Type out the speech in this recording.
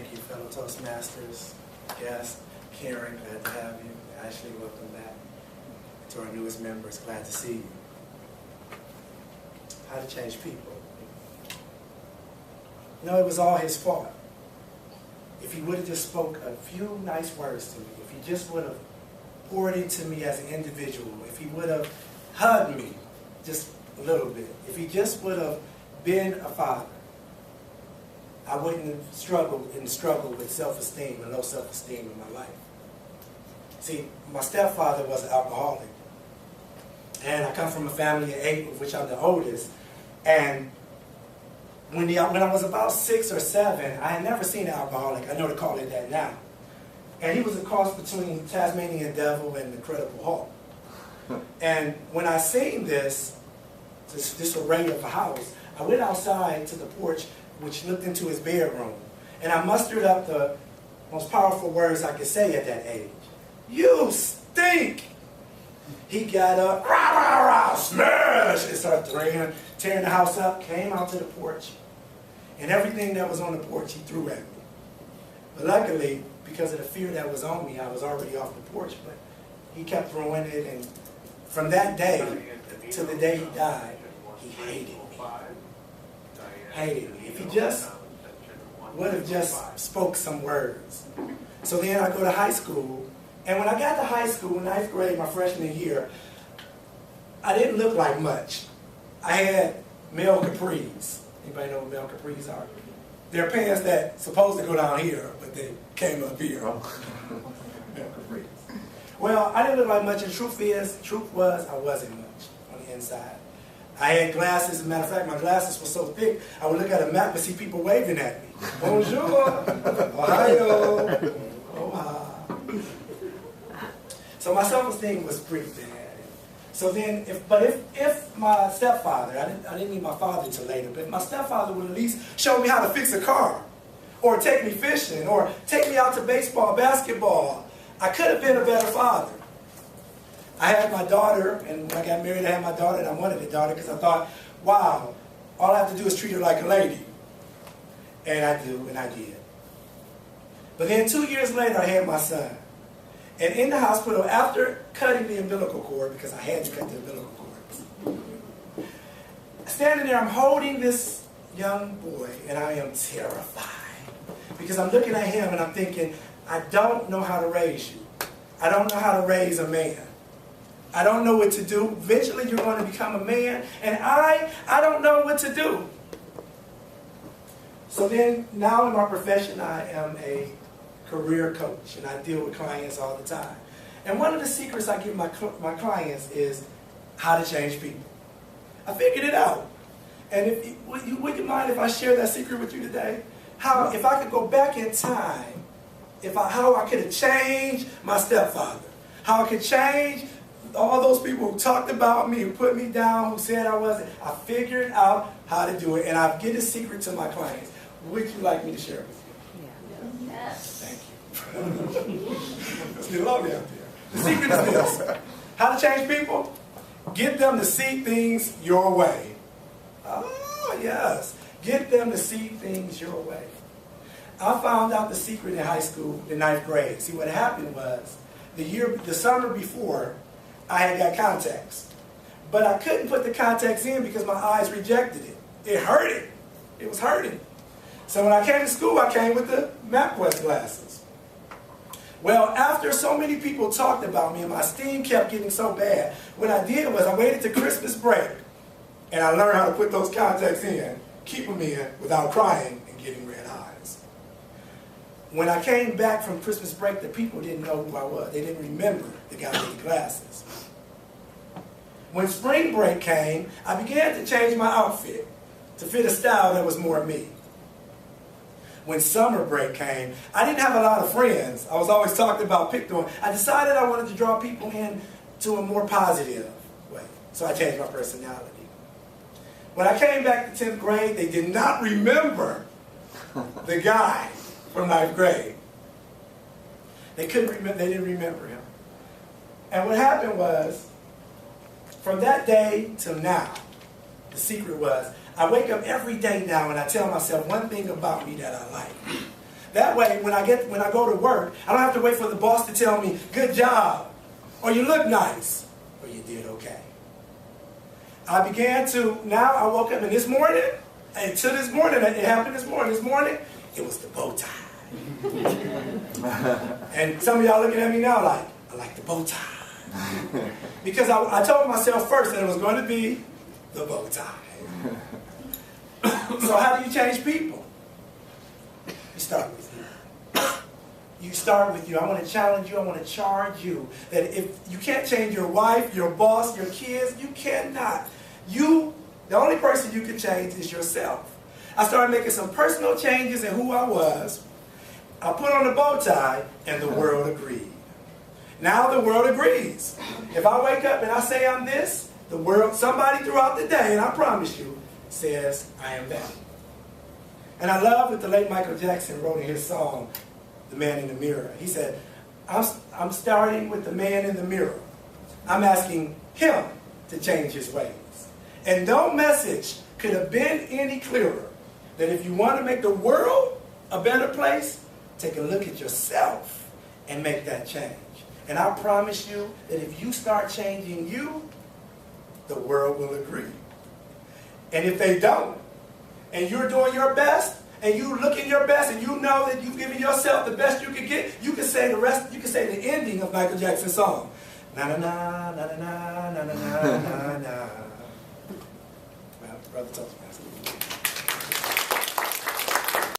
Thank you, fellow Toastmasters, guests. Karen, glad to have you. Ashley, welcome back. To our newest members, glad to see you. How to change people. You know, it was all his fault. If he would have just spoke a few nice words to me, if he just would have poured into me as an individual, if he would have hugged me just a little bit, if he just would have been a father, I wouldn't have struggled with self-esteem and low self-esteem in my life. See, my stepfather was an alcoholic. And I come from a family of 8, of which I'm the oldest. And when I was about 6 or 7, I had never seen an alcoholic. I know they call it that now. And he was a cross between Tasmanian Devil and the Incredible Hulk. And when I seen this array of a house, I went outside to the porch, which looked into his bedroom. And I mustered up the most powerful words I could say at that age. You stink! He got up, rah, rah, rah, smash, and started tearing the house up, came out to the porch, and everything that was on the porch he threw at me. But luckily, because of the fear that was on me, I was already off the porch, but he kept throwing it, and from that day to the day he died, he hated me. Hated me. If he just would have just spoke some words. So then I go to high school, and when I got to high school, 9th grade, my freshman year, I didn't look like much. I had male capris. Anybody know what male capris are? They're pants that supposed to go down here, but they came up here. Male capris. Well, I didn't look like much, and truth was, I wasn't much on the inside. I had glasses. As a matter of fact, my glasses were so thick, I would look at a map and see people waving at me. Bonjour, Ohio, Omaha. So my self-esteem was pretty bad. So then, if my stepfather, I didn't need my father until later, but if my stepfather would at least show me how to fix a car, or take me fishing, or take me out to baseball, basketball, I could have been a better father. I had my daughter, and when I got married, I had my daughter, and I wanted a daughter because I thought, wow, all I have to do is treat her like a lady. And I do, and I did. But then 2 years later, I had my son. And in the hospital, after cutting the umbilical cord, because I had to cut the umbilical cord, standing there, I'm holding this young boy, and I am terrified. Because I'm looking at him, and I'm thinking, I don't know how to raise you. I don't know how to raise a man. I don't know what to do. Eventually, you're going to become a man, and I don't know what to do. So then, now in my profession, I am a career coach, and I deal with clients all the time. And one of the secrets I give my clients is how to change people. I figured it out. And would you mind if I share that secret with you today? If I could go back in time, how I could have changed my stepfather, how I could change all those people who talked about me, who put me down, who said I wasn't. I figured out how to do it, and I give a secret to my clients. Would you like me to share it with you? Yeah. Yes. Thank you. It's still lovely out there. The secret is this. How to change people? Get them to see things your way. Oh, yes. Get them to see things your way. I found out the secret in high school, in 9th grade. See, what happened was, the summer before, I had got contacts. But I couldn't put the contacts in because my eyes rejected it. It hurted. It was hurting. So when I came to school, I came with the MapQuest glasses. Well, after so many people talked about me and my esteem kept getting so bad, what I did was I waited to Christmas break and I learned how to put those contacts in, keep them in without crying and getting red eyes. When I came back from Christmas break, the people didn't know who I was. They didn't remember the guy with the glasses. When spring break came, I began to change my outfit to fit a style that was more me. When summer break came, I didn't have a lot of friends. I was always talked about, picked on. I decided I wanted to draw people in to a more positive way. So I changed my personality. When I came back to 10th grade, they did not remember the guy from 9th grade. They didn't remember him. And what happened was, from that day till now, the secret was, I wake up every day now and I tell myself one thing about me that I like. That way, when I go to work, I don't have to wait for the boss to tell me, good job, or you look nice, or you did okay. I began to, now I woke up, and this morning, and to this morning, it happened this morning, it was the bow tie. And some of y'all looking at me now like, I like the bow tie. Because I told myself first that it was going to be the bow tie. So how do you change people? You start with you. You start with you. I want to challenge you. I want to charge you that if you can't change your wife, your boss, your kids, you cannot. The only person you can change is yourself. I started making some personal changes in who I was. I put on a bow tie, and the world agreed. Now the world agrees. If I wake up and I say I'm this, the world, somebody throughout the day, and I promise you, says I am that. And I love what the late Michael Jackson wrote in his song, The Man in the Mirror. He said, I'm starting with the man in the mirror. I'm asking him to change his ways. And no message could have been any clearer that if you want to make the world a better place, take a look at yourself and make that change. And I promise you that if you start changing you, the world will agree. And if they don't, and you're doing your best, and you looking your best, and you know that you've given yourself the best you can get, you can say the rest, you can say the ending of Michael Jackson's song. Na na na na na na na na na na. Brother Toastmaster.